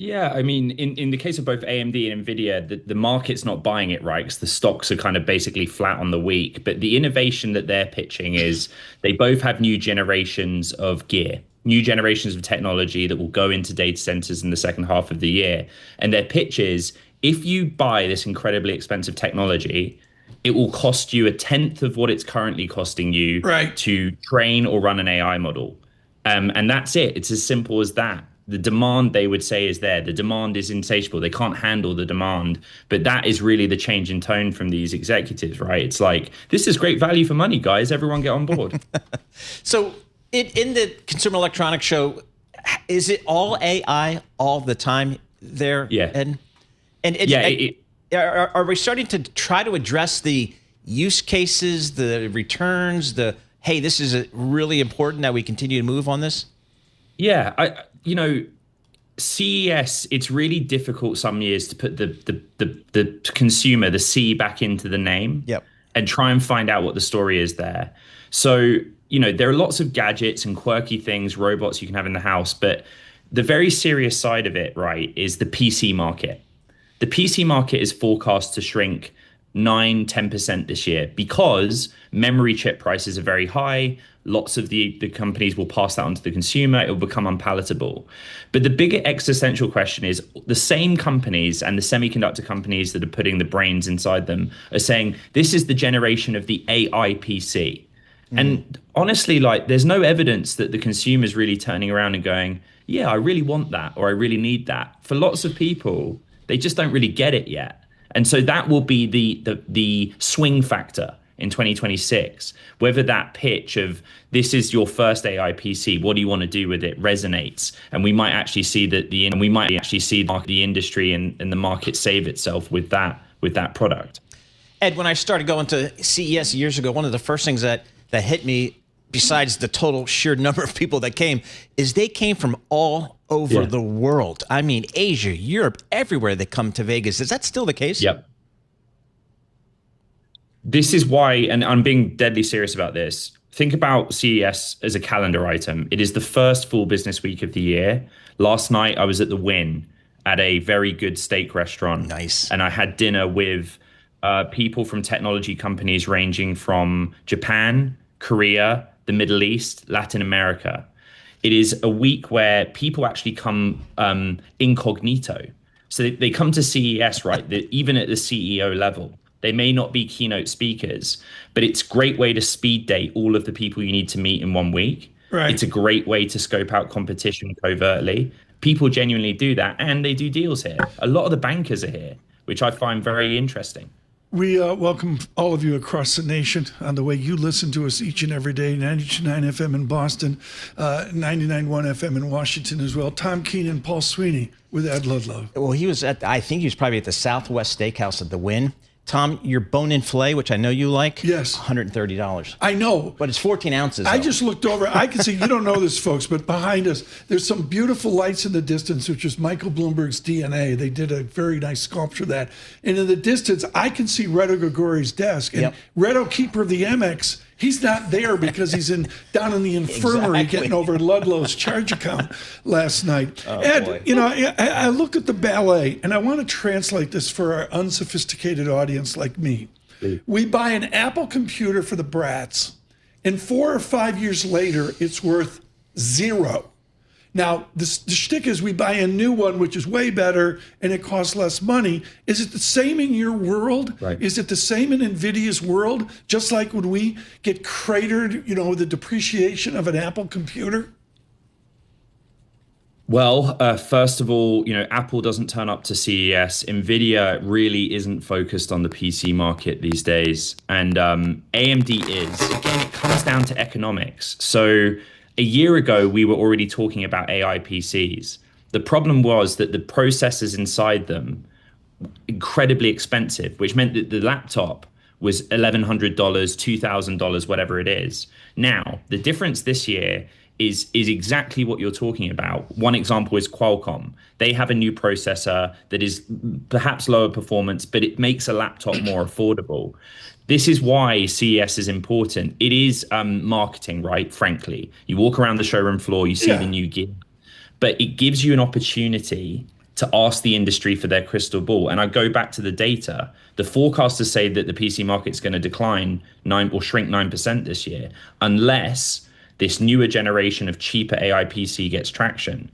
Yeah, I mean, in the case of both AMD and Nvidia, the market's not buying it right because the stocks are kind of basically flat on the week. But the innovation that they're pitching is they both have new generations of gear, new generations of technology that will go into data centers in the second half of the year. And their pitch is if you buy this incredibly expensive technology, it will cost you a tenth of what it's currently costing you Right. to train or run an AI model. And that's it. It's as simple as that. The demand, they would say, is there. The demand is insatiable. They can't handle the demand. But that is really the change in tone from these executives, right? It's like, this is great value for money, guys. Everyone get on board. So in the Consumer Electronics Show, is it all AI all the time there? Yeah. Are we starting to try to address the use cases, the returns, hey, this is really important that we continue to move on this? Yeah, CES, it's really difficult some years to put the consumer, the C back into the name. Yep. And try and find out what the story is there. So, there are lots of gadgets and quirky things, robots you can have in the house, but the very serious side of it, right, is the PC market. The PC market is forecast to shrink 9-10% this year because memory chip prices are very high. Lots of the companies will pass that on to the consumer. It will become unpalatable. But the bigger existential question is the same companies and the semiconductor companies that are putting the brains inside them are saying this is the generation of the AI PC. And honestly, like there's no evidence that the consumer is really turning around and going, yeah, I really want that or I really need that. For lots of people, they just don't really get it yet. And so that will be the swing factor in 2026, whether that pitch of this is your first AI PC, what do you want to do with it resonates. And we might actually see that the industry and the market save itself with that product. Ed, when I started going to CES years ago, one of the first things that hit me, besides the total sheer number of people that came, is they came from all over the world. I mean, Asia, Europe, everywhere they come to Vegas. Is that still the case? Yep. This is why, and I'm being deadly serious about this, think about CES as a calendar item. It is the first full business week of the year. Last night, I was at the Wynn at a very good steak restaurant. Nice. And I had dinner with people from technology companies ranging from Japan, Korea, the Middle East, Latin America. It is a week where people actually come incognito. So they come to CES, right? Even at the CEO level. They may not be keynote speakers, but it's a great way to speed date all of the people you need to meet in 1 week. Right. It's a great way to scope out competition covertly. People genuinely do that, and they do deals here. A lot of the bankers are here, which I find very interesting. We welcome all of you across the nation on the way you listen to us each and every day, 92.9 FM in Boston, 99.1 FM in Washington as well. Tom Keenan, Paul Sweeney with Ed Ludlow. Well, I think he was probably at the Southwest Steakhouse at the Wynn. Tom, your bone-in filet, which I know you like, yes, $130. I know. But it's 14 ounces, though. I just looked over. I can see, you don't know this, folks, but behind us, there's some beautiful lights in the distance, which is Michael Bloomberg's DNA. They did a very nice sculpture of that. And in the distance, I can see Reto Gregori's desk. And Reto, keeper of the Amex, he's not there because he's down in the infirmary getting over Ludlow's charge account last night. Oh, Ed, boy. I look at the ballet, and I want to translate this for our unsophisticated audience like me. We buy an Apple computer for the brats, and 4 or 5 years later, it's worth zero. Now, the shtick is we buy a new one, which is way better, and it costs less money. Is it the same in your world? Right. Is it the same in NVIDIA's world? Just like when we get cratered, the depreciation of an Apple computer? Well, first of all, Apple doesn't turn up to CES. NVIDIA really isn't focused on the PC market these days. And AMD is. Again, it comes down to economics. So a year ago, we were already talking about AI PCs. The problem was that the processors inside them incredibly expensive, which meant that the laptop was $1,100, $2,000, whatever it is. Now, the difference this year is exactly what you're talking about. One example is Qualcomm. They have a new processor that is perhaps lower performance, but it makes a laptop more affordable. This is why CES is important. It is marketing, right? Frankly, you walk around the showroom floor, you see the new gear, but it gives you an opportunity to ask the industry for their crystal ball. And I go back to the data. The forecasters say that the PC market's going to decline 9 or shrink 9% this year, unless this newer generation of cheaper AI PC gets traction.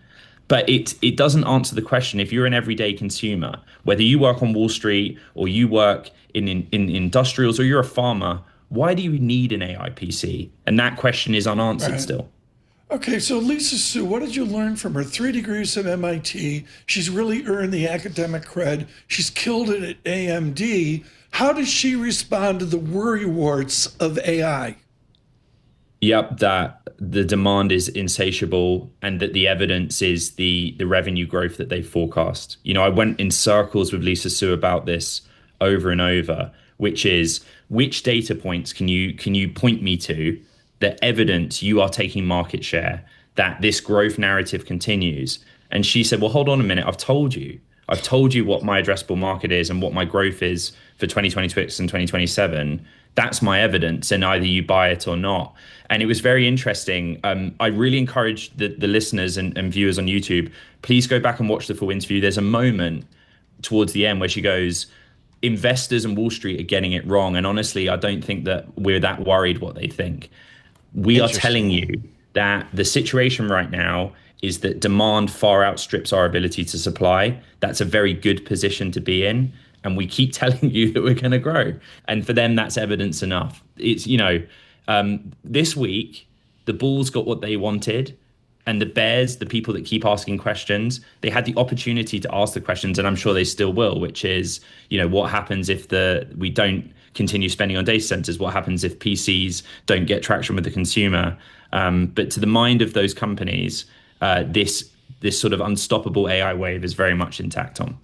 But it doesn't answer the question. If you're an everyday consumer, whether you work on Wall Street or you work in industrials or you're a farmer, why do you need an AI PC? And that question is unanswered still. Okay, so Lisa Su, what did you learn from her? 3 degrees at MIT. She's really earned the academic cred. She's killed it at AMD. How does she respond to the worry warts of AI? Yep, that the demand is insatiable and that the evidence is the revenue growth that they forecast. You know, I went in circles with Lisa Su about this over and over, which is which data points can you point me to that evidence you are taking market share, that this growth narrative continues? And she said, well, hold on a minute. I've told you what my addressable market is and what my growth is for 2026 and 2027. That's my evidence, and either you buy it or not. And it was very interesting. I really encourage the listeners and viewers on YouTube, please go back and watch the full interview. There's a moment towards the end where she goes, investors and Wall Street are getting it wrong. And honestly, I don't think that we're that worried what they think. We are telling you that the situation right now is that demand far outstrips our ability to supply. That's a very good position to be in. And we keep telling you that we're going to grow. And for them, that's evidence enough. It's, this week, the bulls got what they wanted. And the bears, the people that keep asking questions, they had the opportunity to ask the questions, and I'm sure they still will, which is, what happens if we don't continue spending on data centers? What happens if PCs don't get traction with the consumer? But to the mind of those companies, this sort of unstoppable AI wave is very much intact, Tom.